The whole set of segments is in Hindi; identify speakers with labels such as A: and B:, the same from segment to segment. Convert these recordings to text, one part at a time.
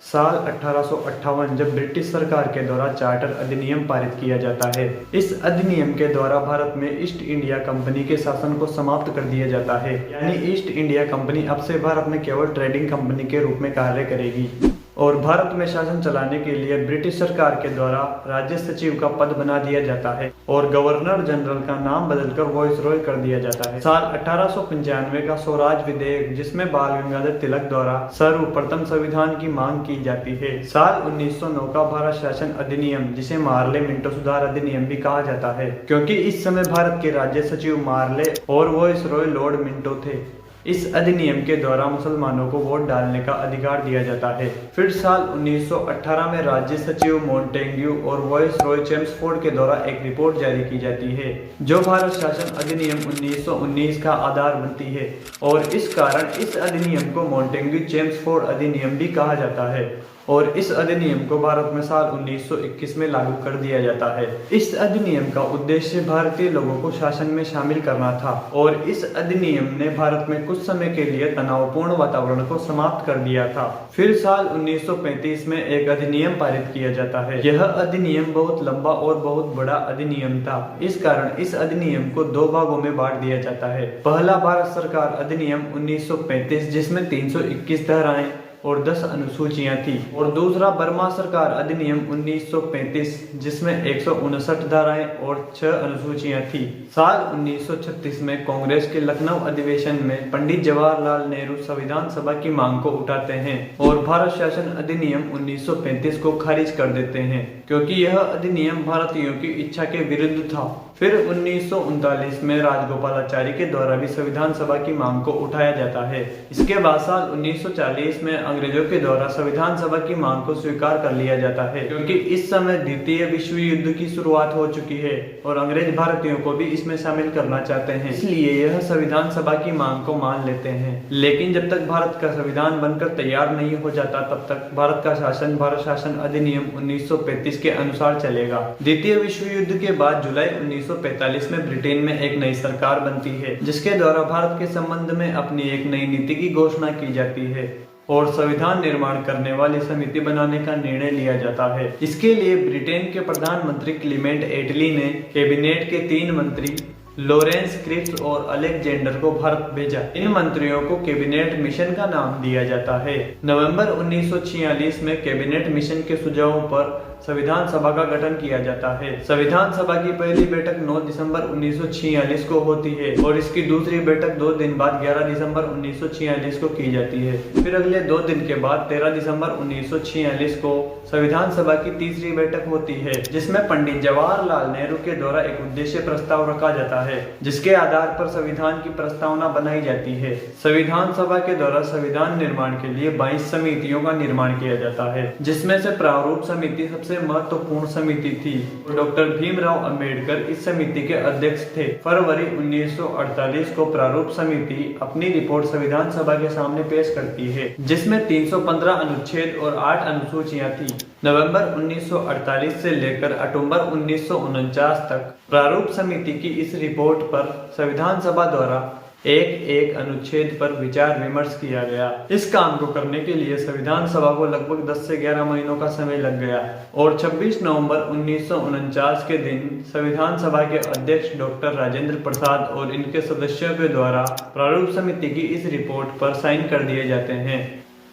A: साल 1858 जब ब्रिटिश सरकार के द्वारा चार्टर अधिनियम पारित किया जाता है। इस अधिनियम के द्वारा भारत में ईस्ट इंडिया कंपनी के शासन को समाप्त कर दिया जाता है, यानी ईस्ट इंडिया कंपनी अब से भारत में केवल ट्रेडिंग कंपनी के रूप में कार्य करेगी और भारत में शासन चलाने के लिए ब्रिटिश सरकार के द्वारा राज्य सचिव का पद बना दिया जाता है और गवर्नर जनरल का नाम बदलकर वाइसरॉय कर दिया जाता है। साल 1895 का स्वराज विधेयक, जिसमें बाल गंगाधर तिलक द्वारा सर्वप्रथम संविधान की मांग की जाती है। साल 1909 का भारत शासन अधिनियम, जिसे मार्ले मिंटो सुधार अधिनियम भी कहा जाता है, क्योंकि इस समय भारत के राज्य सचिव मार्ले और वाइसरॉय लॉर्ड मिंटो थे। इस अधिनियम के द्वारा मुसलमानों को वोट डालने का अधिकार दिया जाता है। फिर साल 1918 में राज्य सचिव मोंटेग्यू और वाइसरॉय चेम्सफोर्ड के द्वारा एक रिपोर्ट जारी की जाती है, जो भारत शासन अधिनियम 1919 का आधार बनती है और इस कारण इस अधिनियम को मोंटेग्यू चेम्सफोर्ड अधिनियम भी कहा जाता है और इस अधिनियम को भारत में साल 1921 में लागू कर दिया जाता है। इस अधिनियम का उद्देश्य भारतीय लोगों को शासन में शामिल करना था और इस अधिनियम ने भारत में कुछ समय के लिए तनावपूर्ण वातावरण को समाप्त कर दिया था। फिर साल 1935 में एक अधिनियम पारित किया जाता है। यह अधिनियम बहुत लंबा और बहुत बड़ा अधिनियम था, इस कारण इस अधिनियम को दो भागों में बांट दिया जाता है। पहला भारत सरकार अधिनियम 1935, जिसमें 321 धाराएं और 10 अनुसूचियां थी, और दूसरा बर्मा सरकार अधिनियम 1935, जिसमें 159 धाराएं और 6 अनुसूचियां थी। साल 1936 में कांग्रेस के लखनऊ अधिवेशन में पंडित जवाहरलाल नेहरू संविधान सभा की मांग को उठाते हैं और भारत शासन अधिनियम 1935 को खारिज कर देते हैं, क्योंकि यह अधिनियम भारतीयों की इच्छा के विरुद्ध था। फिर 1939 में राजगोपालाचारी के द्वारा भी संविधान सभा की मांग को उठाया जाता है। इसके बाद साल 1940 में अंग्रेजों के द्वारा संविधान सभा की मांग को स्वीकार कर लिया जाता है, क्योंकि इस समय द्वितीय विश्व युद्ध की शुरुआत हो चुकी है और अंग्रेज भारतीयों को भी इसमें शामिल करना चाहते हैं, इसलिए यह संविधान सभा की मांग को मान लेते हैं। लेकिन जब तक भारत का संविधान बनकर तैयार नहीं हो जाता, तब तक भारत का शासन भारत शासन अधिनियम 1935 के अनुसार चलेगा। द्वितीय विश्व युद्ध के बाद जुलाई 1945 में ब्रिटेन में एक नई सरकार बनती है, जिसके द्वारा भारत के संबंध में अपनी एक नई नीति की घोषणा की जाती है और संविधान निर्माण करने वाली समिति बनाने का निर्णय लिया जाता है। इसके लिए ब्रिटेन के प्रधानमंत्री क्लीमेंट एटली ने कैबिनेट के 3 मंत्री लॉरेंस क्रिप्स और अलेक्जेंडर को भारत भेजा। इन मंत्रियों को कैबिनेट मिशन का नाम दिया जाता है। नवंबर 1946 में कैबिनेट मिशन के सुझावों पर संविधान सभा का गठन किया जाता है। संविधान सभा की पहली बैठक 9 दिसंबर 1946 को होती है और इसकी दूसरी बैठक 2 दिन बाद 11 दिसंबर 1946 को की जाती है। फिर अगले 2 दिन के बाद 13 दिसंबर 1946 को संविधान सभा की तीसरी बैठक होती है, जिसमें पंडित जवाहरलाल नेहरू के द्वारा एक उद्देश्य प्रस्ताव रखा जाता है, जिसके आधार पर संविधान की प्रस्तावना बनाई जाती है। संविधान सभा के द्वारा संविधान निर्माण के लिए 22 समितियों का निर्माण किया जाता है, जिसमें से प्रारूप समिति सबसे महत्वपूर्ण समिति थी। डॉक्टर भीमराव अंबेडकर इस समिति के अध्यक्ष थे। फरवरी 1948 को प्रारूप समिति अपनी रिपोर्ट संविधान सभा के सामने पेश करती है, जिसमें 315 अनुच्छेद और 8 अनुसूचियां थी। नवंबर 1948 से लेकर अक्टूबर 1949 तक प्रारूप समिति की इस रिपोर्ट पर संविधान सभा द्वारा एक अनुच्छेद पर विचार विमर्श किया गया। इस काम को करने के लिए संविधान सभा को लगभग 10 से 11 महीनों का समय लग गया और 26 नवंबर 1949 के दिन संविधान सभा के अध्यक्ष डॉक्टर राजेंद्र प्रसाद और इनके सदस्यों के द्वारा प्रारूप समिति की इस रिपोर्ट पर साइन कर दिए जाते हैं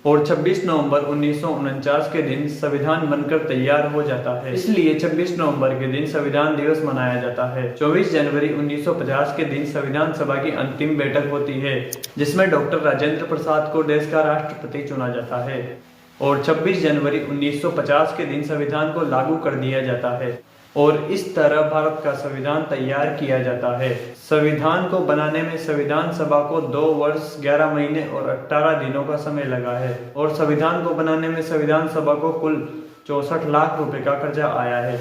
A: और 26 नवंबर 1949 के दिन संविधान बनकर तैयार हो जाता है। इसलिए 26 नवंबर के दिन संविधान दिवस मनाया जाता है। 24 जनवरी 1950 के दिन संविधान सभा की अंतिम बैठक होती है, जिसमें डॉक्टर राजेंद्र प्रसाद को देश का राष्ट्रपति चुना जाता है और 26 जनवरी 1950 के दिन संविधान को लागू कर दिया जाता है और इस तरह भारत का संविधान तैयार किया जाता है। संविधान को बनाने में संविधान सभा को 2 वर्ष 11 महीने और 18 दिनों का समय लगा है और संविधान को बनाने में संविधान सभा को कुल 64 लाख रुपए का खर्चा आया है।